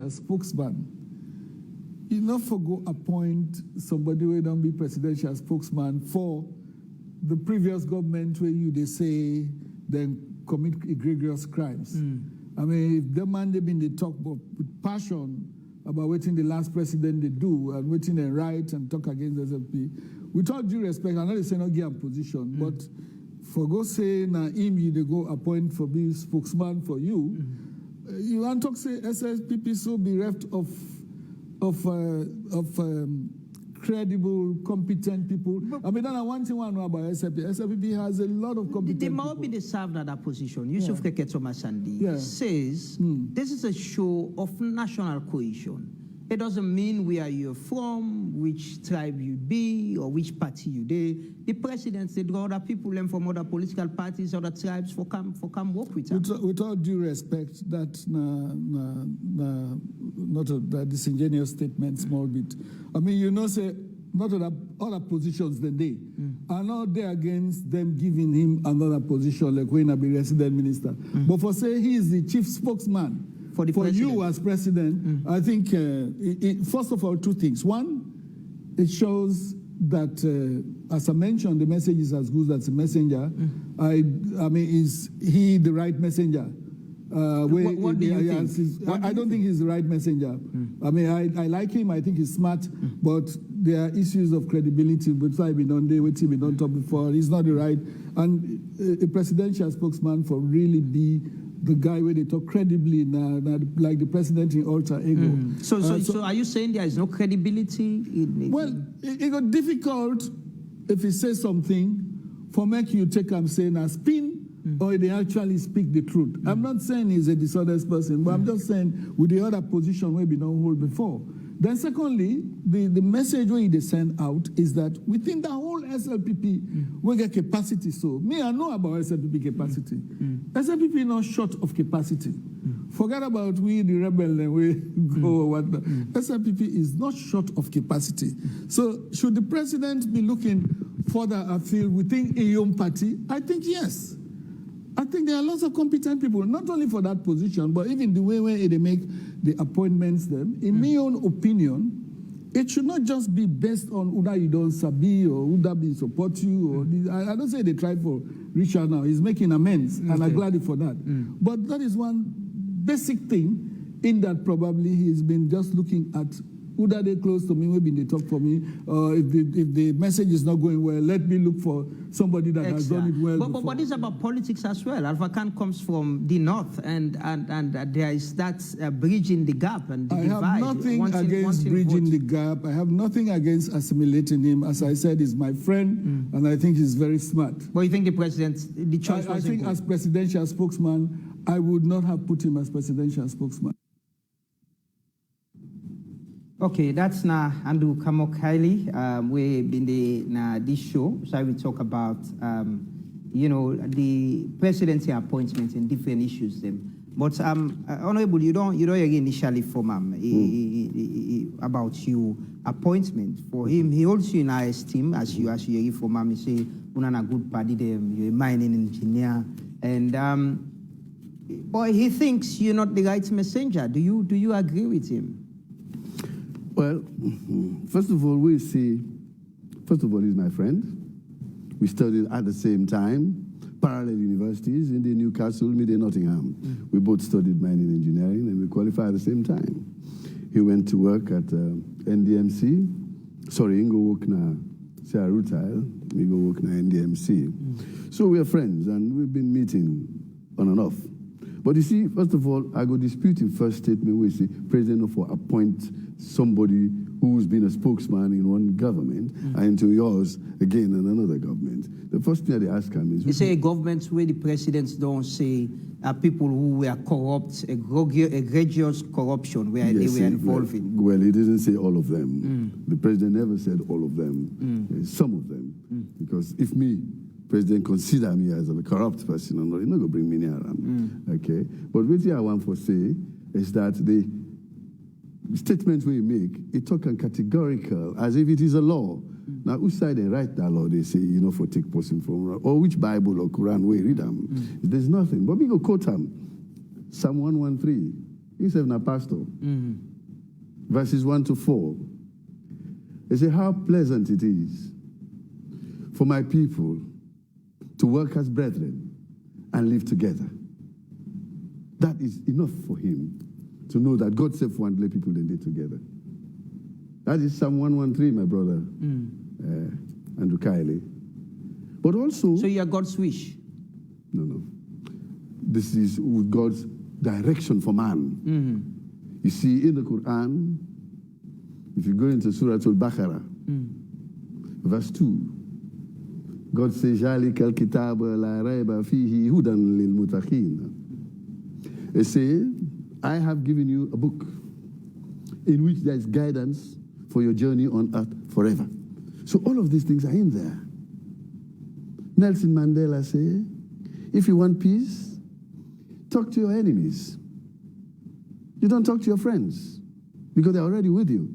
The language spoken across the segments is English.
a spokesman, you not for go appoint somebody who don't be presidential spokesman for the previous government where they say then commit egregious crimes. I mean, if the man they been they talk with passion about what the last president they do and waiting and write and talk against the SFP. With all due respect, I know they say not give a position, but for go say na him you they go appoint for be spokesman for you, you want to say SSPP so bereft of credible, competent people. I mean, that's one thing I know about SFP. SFP has a lot of competent they people. might be deserved at that position. Yusuf Keketso Masandi says this is a show of national cohesion. It doesn't mean where you're from, which tribe you be, or which party you be. The presidents, they draw other people and from other political parties, other tribes for come work with them. With all due respect, that not a disingenuous statement, small bit. I mean, you know, say not other positions than they are not there against them giving him another position like when I be resident minister. But for say he is the chief spokesman. For you as president, I think, first of all, two things. One, it shows that, as I mentioned, the message is as good as a messenger. I mean, is he the right messenger? What do you think? I don't think he's the right messenger. I mean, I like him. I think he's smart, but there are issues of credibility. Which I've been on there, which he's been on top before. He's not the right. And a presidential spokesman for really be the guy where they talk credibly now, like the president in alter ego. So are you saying there is no credibility? Well, it got difficult if he says something for make you take him saying a spin or they actually speak the truth. I'm not saying he's a dishonest person, but I'm just saying with the other position where we don't hold before. Then secondly, the message where they send out is that within the whole SLPP, we get capacity. So me, I know about SLPP capacity. SLPP not short of capacity. Forget about we, the rebel, and we go or whatnot. SLPP is not short of capacity. So should the president be looking further afield within a own party? I think yes. I think there are lots of competent people, not only for that position, but even the way where they make the appointments them. In my own opinion, it should not just be based on whether you don't sabi or whether be support you. Or I don't say they tried for Richard now. He's making amends, and I'm glad for that. But that is one basic thing in that probably he's been just looking at whether they close to me, maybe they talk for me, or if the message is not going well, let me look for somebody that has done it well before. But it's about politics as well. Alpha Khan comes from the north, and there is that bridging the gap and the divide. I have nothing against bridging the gap. I have nothing against assimilating him. As I said, he's my friend, and I think he's very smart. But you think the choice I think as presidential spokesman, I would not have put him as presidential spokesman. Okay, that's na Andrew Kamok Hailey. We've been na this show, so we talk about you know, the presidency appointments and different issues them. But Honorable, you don't initially form about your appointment for him. He holds you in high esteem as you hear from him. He say you're a good party them, you're a mining engineer, and but he thinks you're not the right messenger. Do you agree with him? Well, first of all, he's my friend. We studied at the same time, parallel universities, in the Newcastle, Mid Nottingham. We both studied mining engineering, and we qualified at the same time. He went to work at NDMC. Sorry, Ingo Wokna, Sarah Rutile, Ingo Wokna, NDMC. So we are friends, and we've been meeting on and off. But you see, first of all, I go disputing first statement where you say President for appoint somebody who's been a spokesman in one government and into yours again in another government. The first thing they ask him is... You say a government where the presidents don't say people who were corrupt, egregious corruption, where they were involved in. Well, he didn't say all of them. The president never said all of them. Some of them. Because if me, president consider me as a corrupt person, he's not going to bring me near him. Okay? But what I want to say is that the statements we make, it talk categorical, as if it is a law. Now, whose side they write that law, they say, you know, for take person from, or which Bible or Quran we read them. There's nothing. But we go quote them. Psalm 113, He's a pastor. Verses 1 to 4. He said, how pleasant it is for my people to work as brethren and live together. That is enough for him to know that God said for and let people then live together. That is Psalm 113, my brother, Andrew Kiley. But also... So you are God's wish? No. This is God's direction for man. You see, in the Quran, if you go into Surah Al-Baqarah, verse 2, God says, ذَلِكَ الْكِتَابَ لَا رَيْبَ فِيهِ هُدًى لِلْمُتَّقِينَ. It says, I have given you a book in which there is guidance for your journey on earth forever. So all of these things are in there. Nelson Mandela said, if you want peace, talk to your enemies. You don't talk to your friends because they're already with you.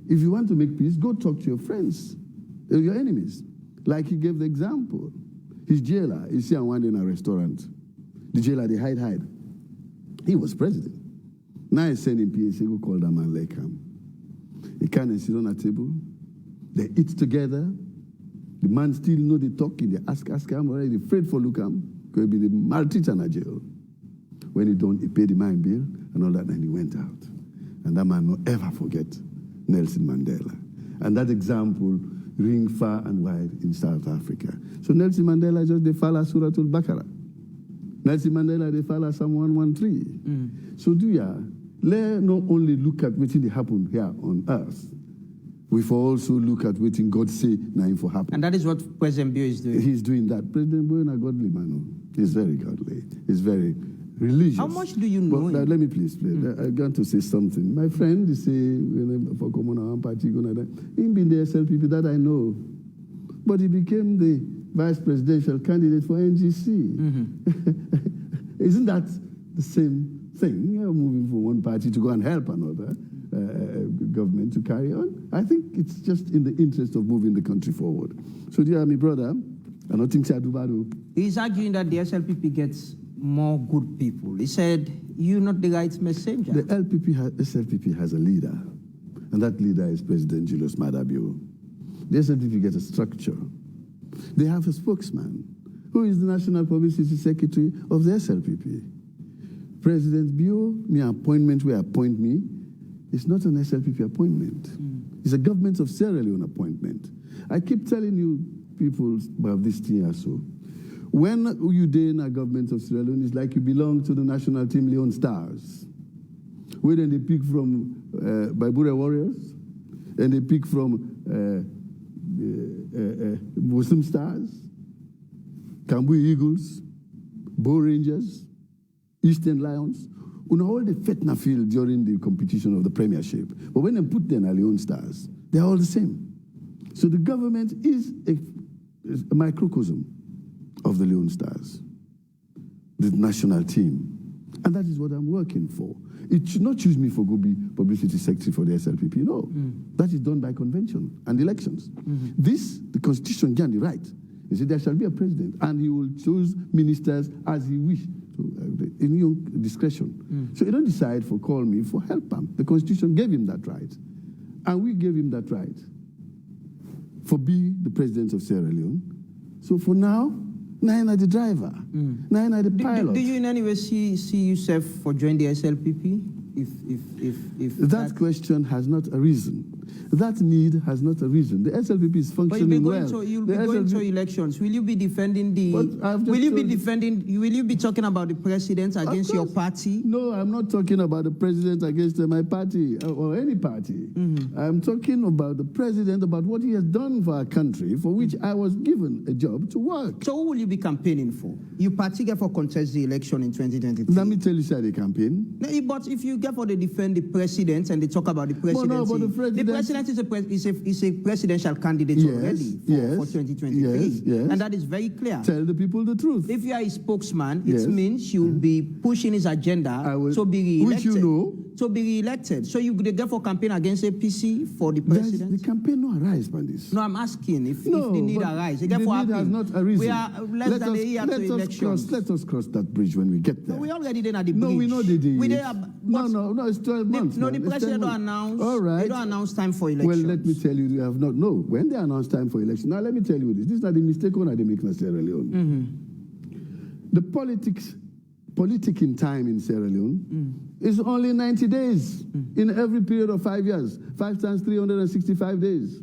If you want to make peace, go talk to your friends, your enemies. Like he gave the example. His jailer is here one day in a restaurant. The jailer, they hide. He was president. Now he's sending PSA, go call that man, like him. He can't sit on a table. They eat together. The man still know they talking. They ask him already. Afraid for look him. Could be the maltreater in a jail. When he don't, he paid the man bill and all that, and he went out. And that man will ever forget Nelson Mandela. And that example ring far and wide in South Africa. So Nelson Mandela just they follow Surah Al-Baqarah. Nelson Mandela they follow Psalm 113. So do ya let not only look at what happened here on earth, we also look at what God say now for happen. And that is what President Bio is doing. He's doing that. President Bio is a godly man. He's very godly. He's very religious. How much do you know him? Let me please. I'm going to say something. My friend, he say, for common party, he been the SLPP that I know. But he became the vice presidential candidate for NGC. Isn't that the same thing? You're moving from one party to go and help another government to carry on. I think it's just in the interest of moving the country forward. So, dear my brother, I don't think he's arguing that the SLPP gets more good people. He said, you're not the right messenger. The SLPP has a leader, and that leader is President Julius Maada Bio. The SLPP gets a structure. They have a spokesman, who is the National Publicity Secretary of the SLPP. President Bio, my appointment where appoint me, it's not an SLPP appointment. It's a government of Sierra Leone appointment. I keep telling you people about this thing or so. When you in a government of Sierra Leone, it's like you belong to the national team Leone Stars. Where then they pick from Baibure Warriors, and they pick from Muslim Stars, Kambui Eagles, Bow Rangers, Eastern Lions. On all the fetna field during the competition of the premiership. But when they put them at Leone Stars, they're all the same. So the government is a microcosm of the Leone Stars, the national team. And that is what I'm working for. It should not choose me for go be publicity secretary for the SLPP. No. That is done by convention and elections. This, the constitution gives the right. He said there shall be a president, and he will choose ministers as he wishes. In your discretion. So you don't decide for call me for help him. The Constitution gave him that right. And we gave him that right for be the president of Sierra Leone. So for now, Nine are the driver, Nine are the pilot. Do you in any way see yourself for joining the SLPP? If that question has not arisen. That need has not arisen. The SLPP is functioning well. You'll be going to elections. Will you be defending the? Will you be talking about the president against your party? No, I'm not talking about the president against my party or any party. I'm talking about the president, about what he has done for our country, for which I was given a job to work. So who will you be campaigning for? You particularly for contest the election in 2023. Let me tell you, sir, the campaign. No, but if you get for the defend the president and they talk about the presidency, but the president is a presidential candidate already for 2023. And that is very clear. Tell the people the truth. If you are a spokesman, it means you'll be pushing his agenda to be re-elected. Which you know. to be re-elected. So you could therefore campaign against APC for the president? The campaign no arise by this. No, I'm asking if the No, need but arise. the Therefore, need has not arisen. we are less than a year to elections. Let us cross that bridge when we get there. No, we already did at the bridge. No, we know they did. No, it's 12 months. No, man. the president don't announce. All right. They don't announce time for elections. Well, let me tell you, you have not. No, when they announce time for election. Now, let me tell you this. This is not the mistake one they make in Sierra Leone. The politicking time in Sierra Leone is only 90 days in every period of 5 years. 5 times 365 days.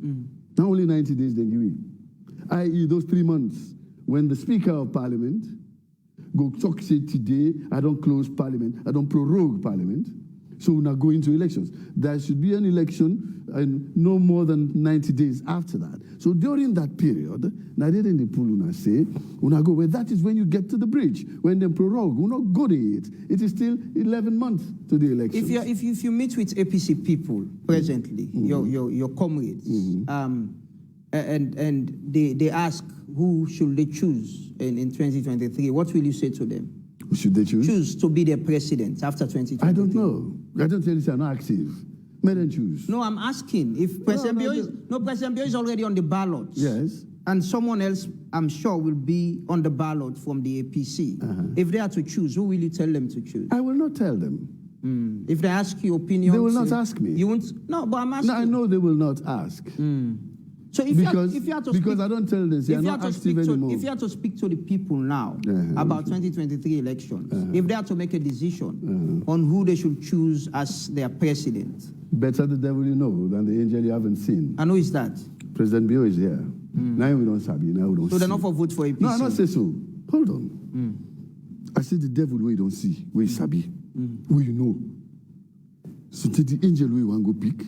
Not only 90 days, they give me. I.e., those 3 months when the Speaker of Parliament go talk, say today, I don't close Parliament, I don't prorogue Parliament, so we're not going to elections. There should be an election and no more than 90 days after that. So during that period, now they didn't pull una say, una go, well, that is when you get to the bridge. When they prorogue, we're not go to it. It is still 11 months to the elections. If you meet with APC people presently, your comrades, and they ask who should they choose in 2023, what will you say to them? Who should they choose? Choose to be their president after 2023. I don't know. I don't tell you, I'm not active. May them choose. No, I'm asking if President Bio is already on the ballot. Yes. And someone else, I'm sure, will be on the ballot from the APC. If they are to choose, who will you tell them to choose? I will not tell them. If they ask you opinions, they will not ask me. You won't. No, but I'm asking. No, I know they will not ask. So if you have to because I don't tell them, they are not active anymore. If you have to speak to the people now about 2023 elections, if they have to make a decision on who they should choose as their president. Better the devil you know than the angel you haven't seen. And who is that? President Bio is here. Now we don't sabi, now we don't see. So they're not for vote for APC? No, I don't say so. Hold on. I said the devil we don't see, we sabi, who you know. So take the angel we want go pick.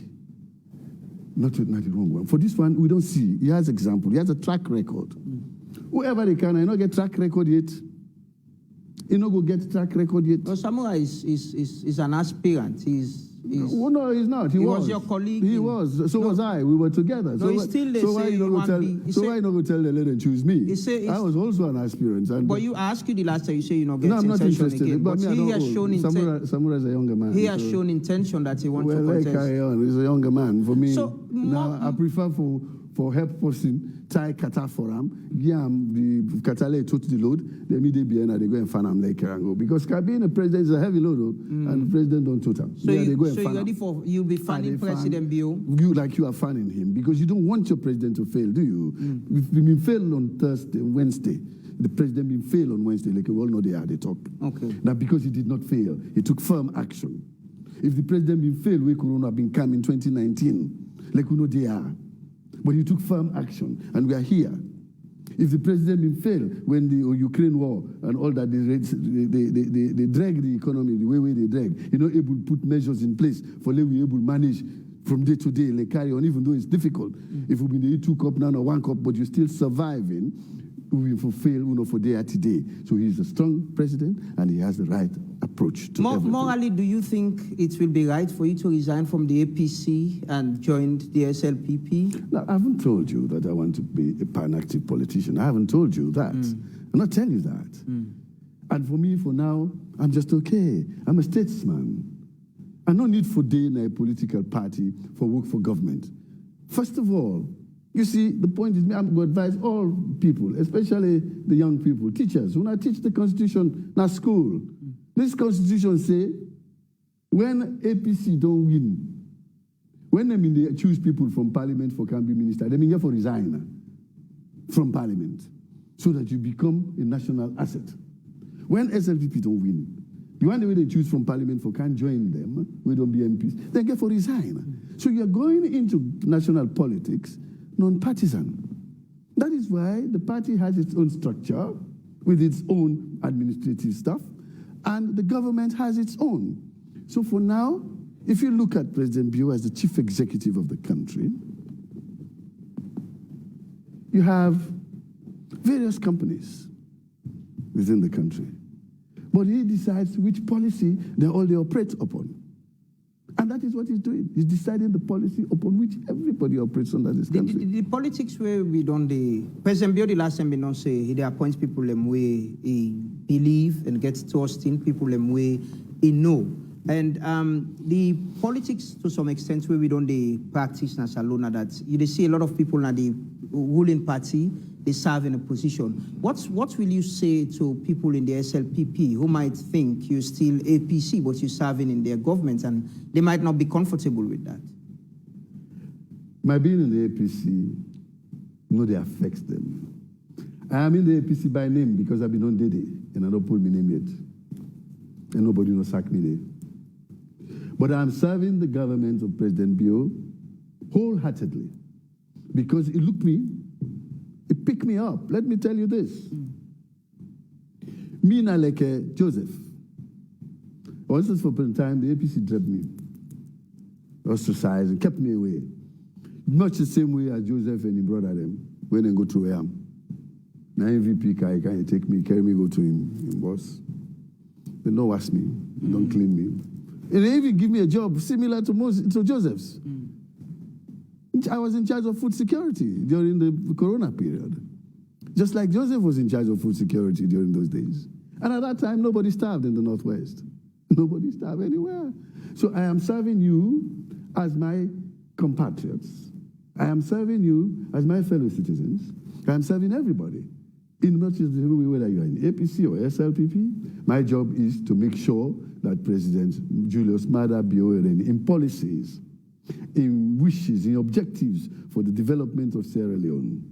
Not the wrong one. For this one, we don't see. He has example. He has a track record. Whoever they can, I not get track record yet. He not go get track record yet. Well, Samuel is an aspirant. No, he's not. He was your colleague. He was. So was I. We were together. No, why you not go tell the lady choose me? I was also an aspirant. But you asked you the last time, you say you're not getting I'm not interested. again. But he has shown intention. Samura is a younger man. He has shown intention that he wants to contest. Well, carry on. He's a younger man. For me, so, now I prefer for help person tie kata for him. Yeah, the katale took the load. Let me be and they go and fan him like and go because being a president is a heavy load, and the president don't tote him. So you'll be fanning President Bio? You are fanning him because you don't want your president to fail, do you? We've been failed on Wednesday. The president been failed on Wednesday, like we all know they talk. Okay. Now because he did not fail, he took firm action. If the president been failed, we could have been come in 2019, like we know they are. But he took firm action, and we are here. If the president been failed when the Ukraine war and all that, they drag the economy the way they drag, you're not able to put measures in place for let we able to manage from day to day, like carry on, even though it's difficult. If we've been the 2 cup now or 1 cup, but you're still surviving, we will fail for day to day. So he's a strong president, and he has the right approach to everything. Morally, do you think it will be right for you to resign from the APC and join the SLPP? No, I haven't told you that I want to be a pan-active politician. I haven't told you that. I'm not telling you that. And for me, for now, I'm just okay. I'm a statesman. I no need for day in a political party for work for government. First of all, you see, the point is, I'm going to advise all people, especially the young people, teachers. When I teach the Constitution in school, this Constitution say, when APC don't win, when they choose people from Parliament for can be minister, they mean you for resign from Parliament so that you become a national asset. When SLPP don't win, the one way they choose from Parliament for can't join them, we don't be MPs, then get for resign. So you're going into national politics non-partisan. That is why the party has its own structure with its own administrative stuff, and the government has its own. So for now, if you look at President Bio as the chief executive of the country, you have various companies within the country. But he decides which policy they operate upon. And that is what he's doing. He's deciding the policy upon which everybody operates under this country. The politics where we don't, President Bio the last time we don't say he appoints people them way he believe and gets trust in people them way he know And the politics, to some extent, where we don't practice in Salona, that you see a lot of people in the ruling party, they serve in a position. What will you say to people in the SLPP who might think you're still APC, but you're serving in their government, and they might not be comfortable with that? My being in the APC, they affects them. I am in the APC by name because I've been on Dede, and I don't pull my name yet. And nobody will sack me there. But I'm serving the government of President Bio wholeheartedly because it looked me, it picked me up. Let me tell you this. Me and like Joseph. Once for a time, the APC dropped me, ostracized, and kept me away. Much the same way as Joseph and his brother them when they go to AM. Now MVP guy can take me, carry me, go to him boss. They don't ask me, they don't clean me. And they even give me a job similar to Joseph's. I was in charge of food security during the Corona period. Just like Joseph was in charge of food security during those days. And at that time, nobody starved in the Northwest. Nobody starved anywhere. So I am serving you as my compatriots. I am serving you as my fellow citizens. I am serving everybody. In not just the way whether you are in APC or SLPP, my job is to make sure that President Julius Maada Bio in policies, in wishes, in objectives for the development of Sierra Leone,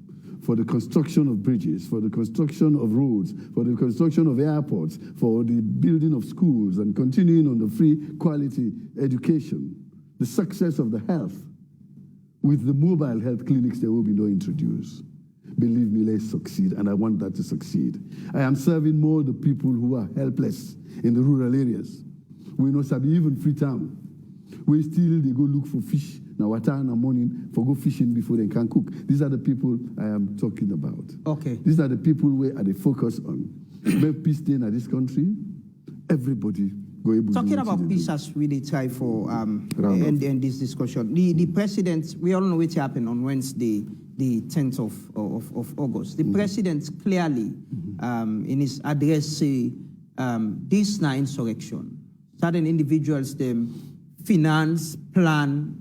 for the construction of bridges, for the construction of roads, for the construction of airports, for the building of schools, and continuing on the free quality education, the success of the health, with the mobile health clinics that will be introduced. Believe me, let's succeed, and I want that to succeed. I am serving more the people who are helpless in the rural areas. We know Sabi, even Freetown. We still, they go look for fish, now water in the morning, for go fishing before they can cook. These are the people I am talking about. Okay. These are the people where they focus on. Make peace stay in this country, everybody go able Talking to about peace as we try for end this discussion. The president, we all know what happened on Wednesday, the 10th of August. The president clearly, in his address, say this now insurrection. Certain individuals them finance, plan,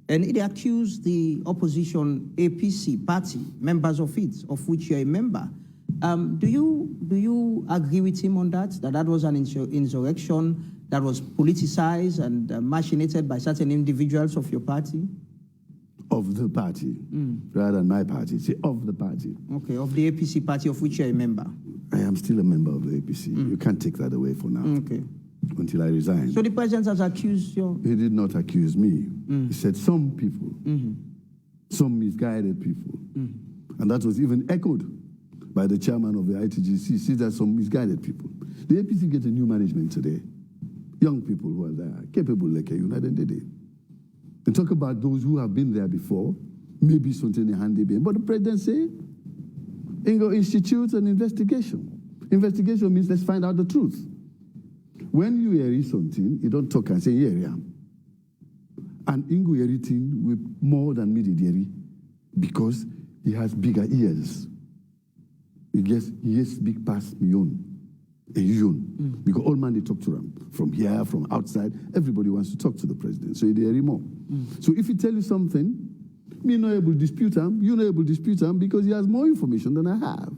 and they accuse the opposition APC party, members of it, of which you're a member. Do you agree with him on that? That was an insurrection that was politicized and machinated by certain individuals of your party? Of the party, rather than my party. Say of the party. Okay, of the APC party of which you're a member. I am still a member of the APC. You can't take that away for now. Okay. Until I resign. So the president has accused you? He did not accuse me. He said some people, some misguided people. And that was even echoed by the chairman of the ITGC. See, there's some misguided people. The APC gets a new management today. Young people who are there, capable like a United Day. And talk about those who have been there before, maybe something in handy. But the president say, Ingo institute an investigation. Investigation means let's find out the truth. When you hear something, you don't talk and say, yeah, yeah. And Ingo hear it with more than me did because he has bigger ears. He gets big past me own. Because all man they talk to him from here, from outside. Everybody wants to talk to the president, so he hear more. So if he tell you something, me not able to dispute him, you not able to dispute him because he has more information than I have.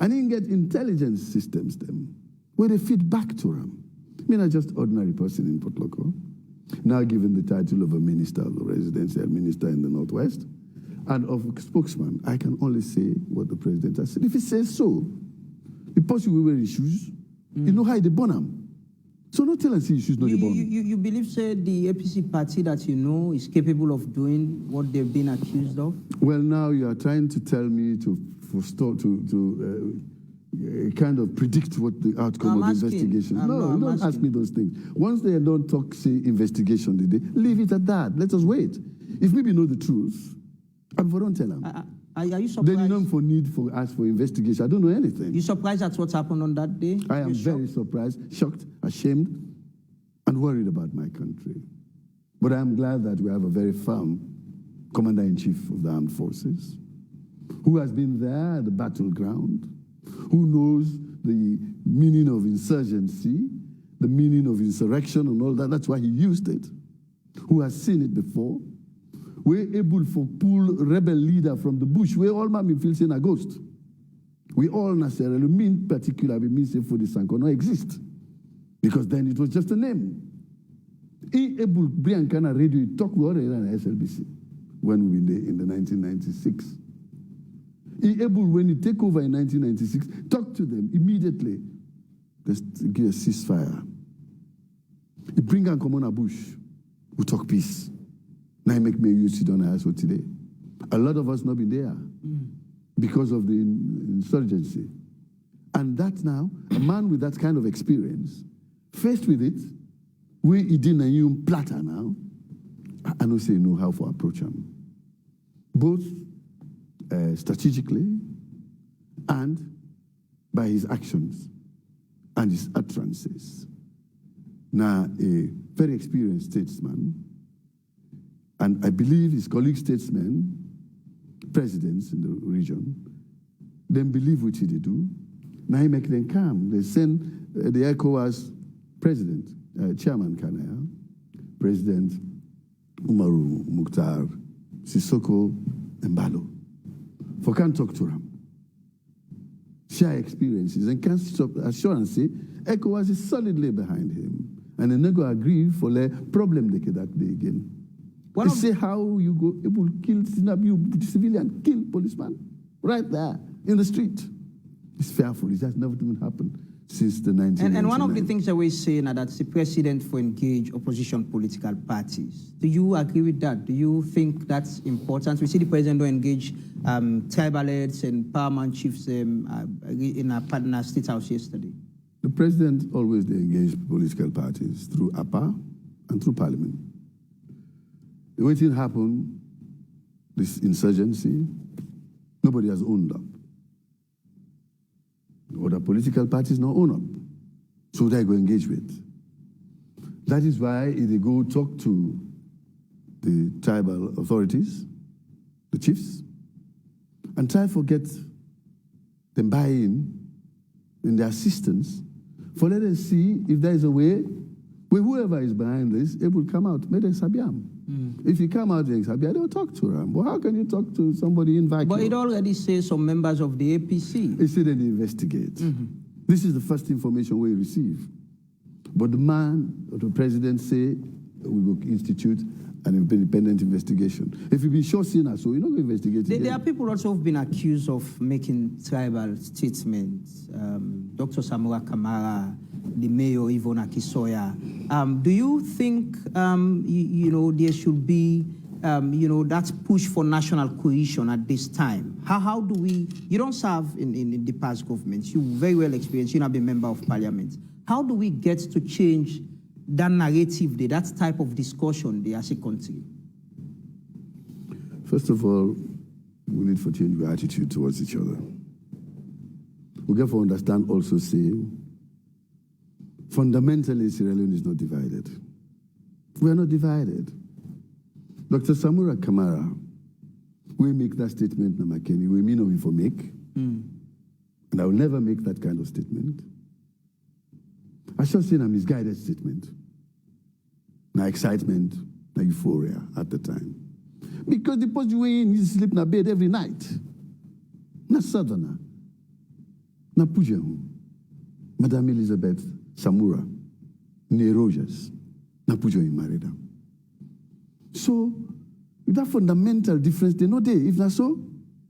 And he can get intelligence systems them where they feed back to him. Me not just ordinary person in Port Loko, now given the title of a minister of the residential minister in the Northwest, and of a spokesman, I can only say what the president has said. If he says so, the person will wear his shoes, you know how they burn them. So not tell us his shoes not the burn. You believe, say, the APC party that you know is capable of doing what they've been accused of? Well, now you are trying to tell me to kind of predict what the outcome of the investigation. No, don't ask me those things. Once they don't talk, say, investigation, leave it at that. Let us wait. If maybe know the truth, and don't tell them. Are you surprised? Then you know for need for us for investigation. I don't know anything. You surprised at what happened on that day? I am very surprised, shocked, ashamed, and worried about my country. But I am glad that we have a very firm Commander-in-Chief of the Armed Forces, who has been there at the battleground, who knows the meaning of insurgency, the meaning of insurrection and all that. That's why he used it. Who has seen it before? We're able to pull rebel leader from the bush. We all man feel saying a ghost. We all necessarily mean particularly means for the Sanko no exist. Because then it was just a name. He able Briancana radio talk with SLBC when we in the 1996. He able when he take over in 1996, talk to them immediately. Let's give a ceasefire. He bring and come on a bush. We talk peace. Now he make me use it on ISO today. A lot of us not been there because of the insurgency. And that now, a man with that kind of experience, faced with it, where he didn't a platter now, I don't say know how to approach him. Both strategically and by his actions and his utterances. Now, a very experienced statesman, and I believe his colleague statesmen, presidents in the region, then believe what he do. Now he make them calm. They send the ECOWAS president, Chairman Kanaya, President Umaru Mukhtar, Sissoko Mbalo, for can talk to them, share experiences, and can assurance say ECOWAS is solidly behind him, and they never agree for the problem they that day again. They say how you go able to kill civilian, kill policeman right there in the street. It's fearful. It has never even happened since the 1990s. And one of the things that we're saying are that the president for engage opposition political parties. Do you agree with that? Do you think that's important? We see the president engage tribal heads and paramount chiefs in a partner state house yesterday. The president always engaged political parties through APA and through parliament. The way it happened, this insurgency, nobody has owned up. Other political parties not own up. So they go engage with. That is why if they go talk to the tribal authorities, the chiefs, and try to get them buy-in their assistance, for let us see if there is a way where whoever is behind this, it will come out. May they sabiam. If you come out in Sabia, they will talk to them. Well, how can you talk to somebody in vacuum? But it already says some members of the APC. They say they investigate. This is the first information we receive. But the man, or the president say, we will institute an independent investigation. If you be sure sinner, so you're not going to investigate it. There are people also who've been accused of making tribal statements. Dr. Samura Kamara, the mayor Ivona Kisoya. Do you think there should be that push for national cohesion at this time? How do we? You don't serve in the past governments. You very well experienced. You have been a member of parliament. How do we get to change that narrative, that type of discussion there as a country? First of all, we need to change our attitude towards each other. We have to understand also, say, fundamentally, Sierra Leone is not divided. We are not divided. Dr. Samura Kamara, we make that statement, Namakeni, we mean we for make, and I will never make that kind of statement. I shall say a misguided statement. Na excitement, na euphoria at the time. Because the post you in, you sleep in a bed every night. Na Southerner. Na Pujahu. Madame Elizabeth Samura. Ne Rogers. Na Pujahu married her. So, with that fundamental difference, they're not there. If not so,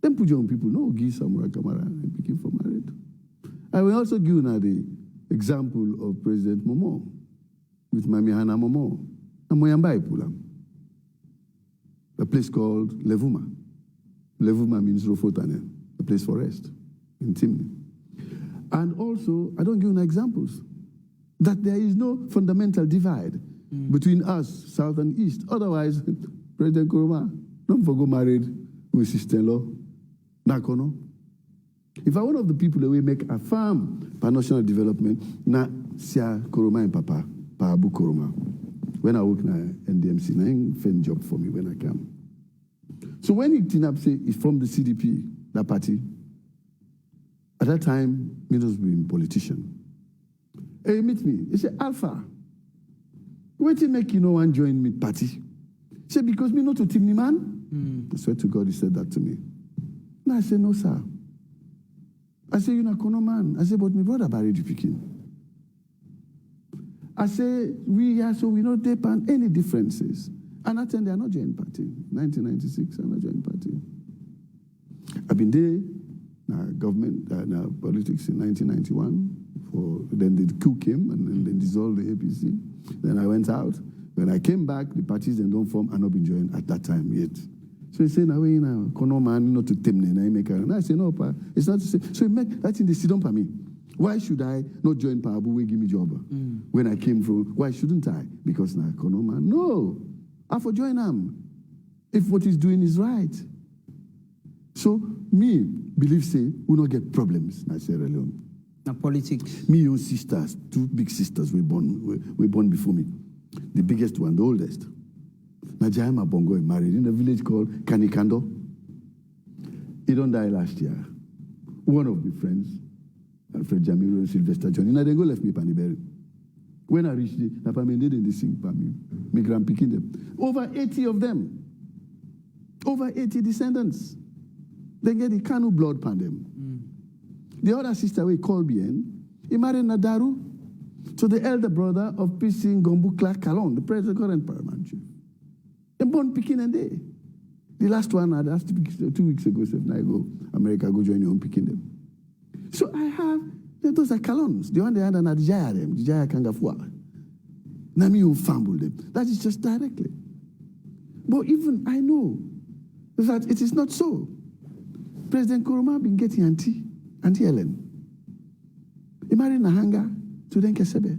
then Pujahu people know give Samura Kamara and pick him for married. I will also give now the example of President Momo with Mami Hana Momo and Moyambai Pulam. A place called Levuma. Levuma means Rofotane, a place for rest in Timni. And also, I don't give you examples that there is no fundamental divide between us, South and East. Otherwise, President Kuruma, don't forget married with sister-in-law, Nakono. If I one of the people that we make a farm for national development, na Sia Kuruma and Papa, Abu Kuruma. When I work in NDMC, na find job for me when I come. So when he tin up say it's from the CDP, that party, at that time, me was being politician. He meet me. He said, Alpha, what you make you no one join me party? He said, because me not to team man. I swear to God, he said that to me. No, I said, no, sir. I said, you're not a man. I said, but my brother married you picking. I say, we are so we don't take on any differences. And I tell they are not joining party. 1996, I'm not joining party. I've been there, government, politics in 1991. Then the coup came and then they dissolved the APC. Then I went out. When I came back, the parties then don't form and not been joined at that time yet. So he said, now, kono man, not to temne, and I say, no, pa, it's not to say. So he make that in the sit for me. Why should I not join Pabu we give me job? When I came from, why shouldn't I? Because now kono man. No, I for join him. If what he's doing is right. So me believe say we not get problems in Sierra Leone. Now politics. Me own sisters, two big sisters were born before me. The biggest one, the oldest. Najayama Bongo married in a village called Kanikando. He don't die last year. One of the friends, Alfred Jamiro and Sylvester John, and I go left me Paniberi. When I reached the Napamende, they sing Pami, me grand picking them. Over 80 of them. Over 80 descendants. They get the Kanu blood pan them. The other sister we called Bien, he married Nadaru to the elder brother of PC Gombukla Kalon, the present current paramount chief. They born picking and they. The last one I asked 2 weeks ago, said, I go, America, go join your own picking them. So I have, those are Kalons. The one they had an Adjaya them, Adjaya Kangafua. Nami you fumble them. That is just directly. But even I know that it is not so. President Nkrumah been getting Auntie Helen. He married Nahanga to then Kesebe.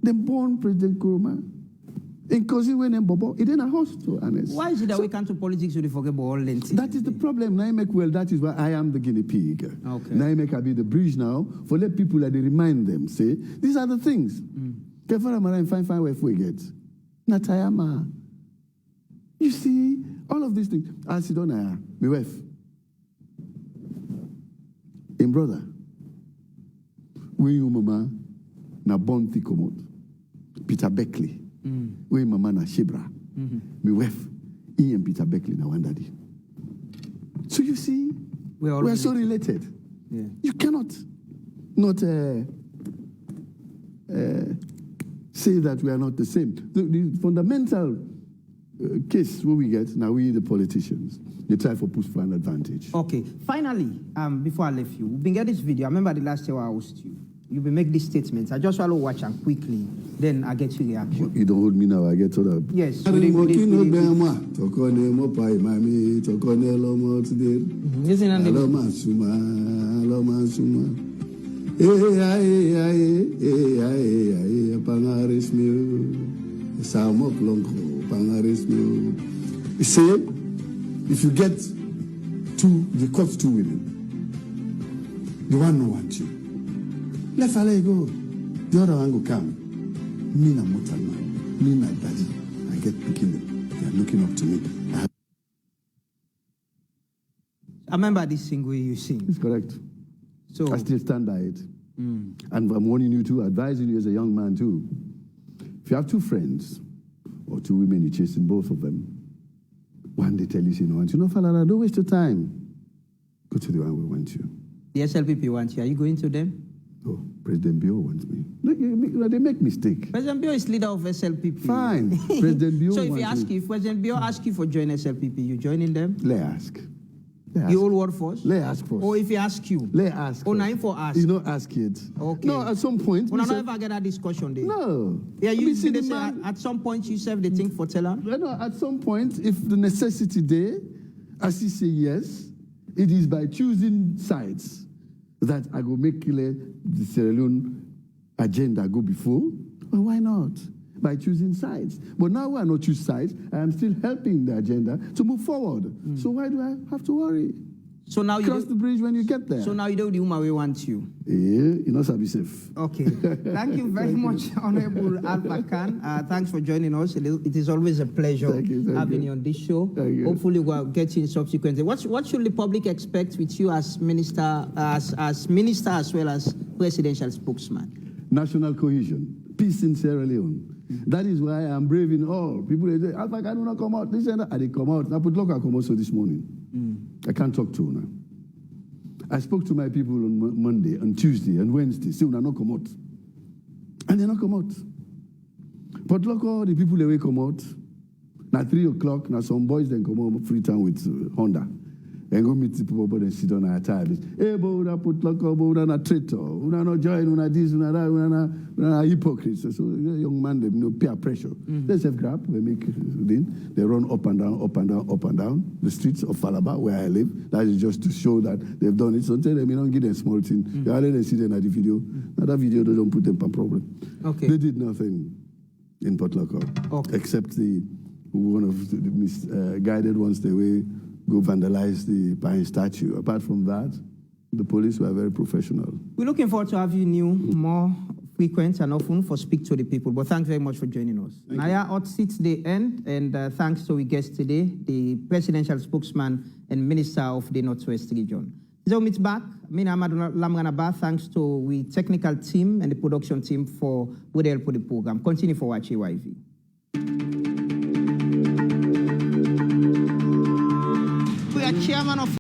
Then born President Nkrumah. In Kozi when Bobo, he didn't host to honest. Why is it that we come to politics with the forget about all lenses? That is the problem. That is why I am the guinea pig. Okay. Naimek, I be the bridge now for let people that they remind them, say, these are the things. Kefara Mara fine where we get. Natayama. You see, all of these things. Asidona, my wife. In brother. We you mama na Bonti Komot. Peter Beckley. We mama na Shebra. My wife. Ian Peter Beckley na one daddy. So you see, we are so related. Yeah. You cannot not say that we are not the same. The fundamental case where we get, now we the politicians, they try for push for an advantage. Okay, finally, before I left you, we've been getting this video. I remember the last year I asked you. You will make these statements. I just want to watch them quickly. Then I get your reaction. You don't hold me now. I get other. Yes. You say, if you get you caught two women, the one no want you. Let fella go. The other one will come. Me na mortal man. Me na daddy. I get picking them. They are looking up to me. I remember this single you sing. It's correct. So I still stand by it. And I'm warning you too, advising you as a young man too. If you have two friends or two women, you're chasing both of them. One they tell you, fella, don't waste your time. Go to the one who wants you. The SLPP wants you. Are you going to them? Oh, President Bio wants me. They make mistake. President Bio is leader of SLPP. Fine. President Bio so wants if President Bio asks you for join SLPP, you joining them? Let ask. The whole workforce? Let ask first. Or if he asks you? Let ask. Or now for ask? You don't ask it. Okay. No, at some point. We'll not ever get that discussion there. No. Yeah, you see at some point you serve the thing for teller? No, at some point, if the necessity there, as he say yes, it is by choosing sides that I go make clear the Sierra Leone agenda go before. Well, why not? By choosing sides. But now we are not choosing sides. I am still helping the agenda to move forward. So why do I have to worry? So now you cross the bridge when you get there. So now you know the woman we want you. Yeah, you know, so be safe. Okay. Thank you very much, Honorable Alpha Khan. Thanks for joining us. It is always a pleasure having you on this show. Hopefully we'll get you in subsequently. What should the public expect with you as minister, as well as presidential spokesman? national cohesion, peace in Sierra Leone. That is why I'm braving all. People say, Alpha can not come out, this and that. And they come out. I put local come also this morning. I can't talk to now. I spoke to my people on Monday, on Tuesday, and Wednesday. Say, "Una not come out." And they not come out. But local, the people, they will come out. Now 3 o'clock, now some boys then come out Freetown with Honda. And go meet the people, but they sit on our tires. Hey, but we put local, but we not traitor. We not join, we not this, we not that, we not hypocrites. So young man, they peer pressure. They self grab, they make they run up and down, up and down, up and down the streets of Falaba, where I live. That is just to show that they've done it. So they may not give them small thing. They already see them at the video. Now that video, they don't put them in problem. Okay. They did nothing in Port Locor, except one of the misguided ones, the way go vandalize the Pine statue. Apart from that, the police were very professional. We're looking forward to having you more frequent and often for Speak to the People. But thanks very much for joining us. Naya Hot Seats the end, and thanks to our guest today, the presidential spokesman and minister of the Northwest region. So meet back. Thanks to the technical team and the production team for with help with the program. Continue for watch AYV. We are chairman of